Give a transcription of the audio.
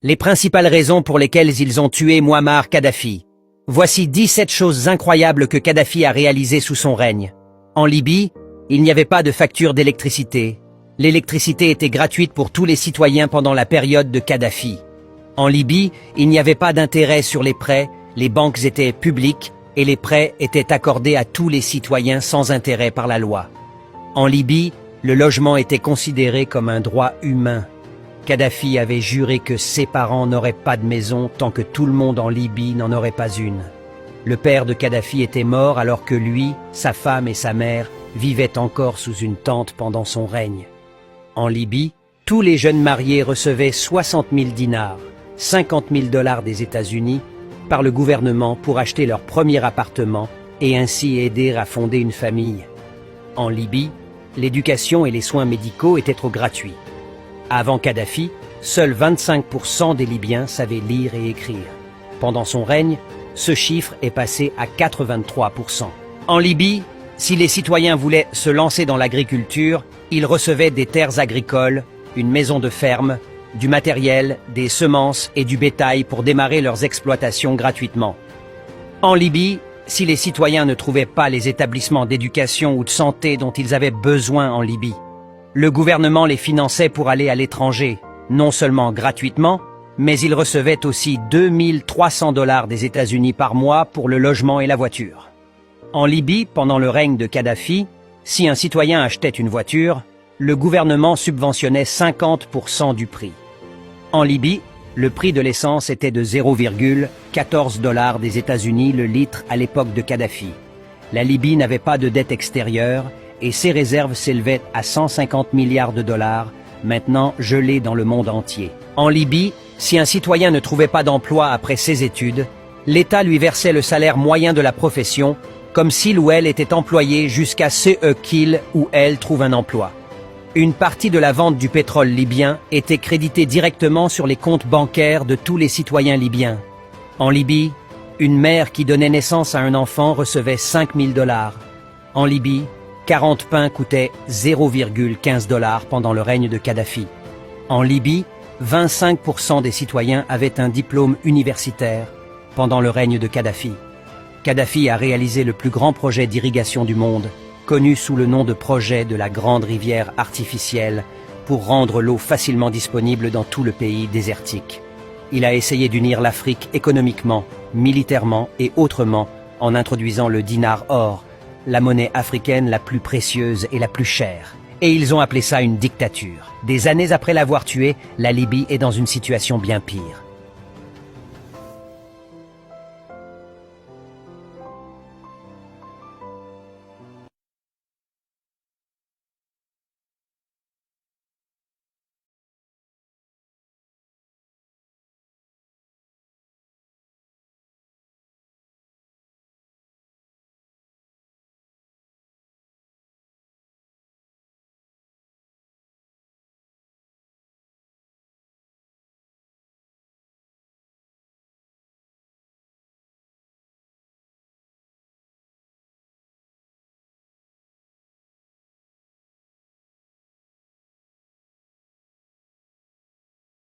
Les principales raisons pour lesquelles ils ont tué Mouammar Kadhafi. Voici 17 choses incroyables que Kadhafi a réalisées sous son règne. En Libye, il n'y avait pas de facture d'électricité. L'électricité était gratuite pour tous les citoyens pendant la période de Kadhafi. En Libye, il n'y avait pas d'intérêt sur les prêts, les banques étaient publiques et les prêts étaient accordés à tous les citoyens sans intérêt par la loi. En Libye, le logement était considéré comme un droit humain. Kadhafi avait juré que ses parents n'auraient pas de maison tant que tout le monde en Libye n'en aurait pas une. Le père de Kadhafi était mort alors que lui, sa femme et sa mère vivaient encore sous une tente pendant son règne. En Libye, tous les jeunes mariés recevaient 60 000 dinars, 50 000 $ des États-Unis, par le gouvernement pour acheter leur premier appartement et ainsi aider à fonder une famille. En Libye, l'éducation et les soins médicaux étaient trop gratuits. Avant Kadhafi, seuls 25% des Libyens savaient lire et écrire. Pendant son règne, ce chiffre est passé à 83%. En Libye, si les citoyens voulaient se lancer dans l'agriculture, ils recevaient des terres agricoles, une maison de ferme, du matériel, des semences et du bétail pour démarrer leurs exploitations gratuitement. En Libye, si les citoyens ne trouvaient pas les établissements d'éducation ou de santé dont ils avaient besoin en Libye, le gouvernement les finançait pour aller à l'étranger, non seulement gratuitement, mais ils recevaient aussi 2 300 $ des États-Unis par mois pour le logement et la voiture. En Libye, pendant le règne de Kadhafi, si un citoyen achetait une voiture, le gouvernement subventionnait 50% du prix. En Libye, le prix de l'essence était de 0,14 $ des États-Unis le litre à l'époque de Kadhafi. La Libye n'avait pas de dette extérieure et ses réserves s'élevaient à 150 milliards de dollars, maintenant gelées dans le monde entier. En Libye, si un citoyen ne trouvait pas d'emploi après ses études, l'État lui versait le salaire moyen de la profession, comme s'il ou elle était employé jusqu'à ce qu'il ou elle trouve un emploi. Une partie de la vente du pétrole libyen était créditée directement sur les comptes bancaires de tous les citoyens libyens. En Libye, une mère qui donnait naissance à un enfant recevait 5 000 $. En Libye, 40 pains coûtaient 0,15 $ pendant le règne de Kadhafi. En Libye, 25% des citoyens avaient un diplôme universitaire pendant le règne de Kadhafi. Kadhafi a réalisé le plus grand projet d'irrigation du monde, connu sous le nom de projet de la Grande Rivière Artificielle, pour rendre l'eau facilement disponible dans tout le pays désertique. Il a essayé d'unir l'Afrique économiquement, militairement et autrement en introduisant le dinar or, la monnaie africaine la plus précieuse et la plus chère. Et ils ont appelé ça une dictature. Des années après l'avoir tué, la Libye est dans une situation bien pire.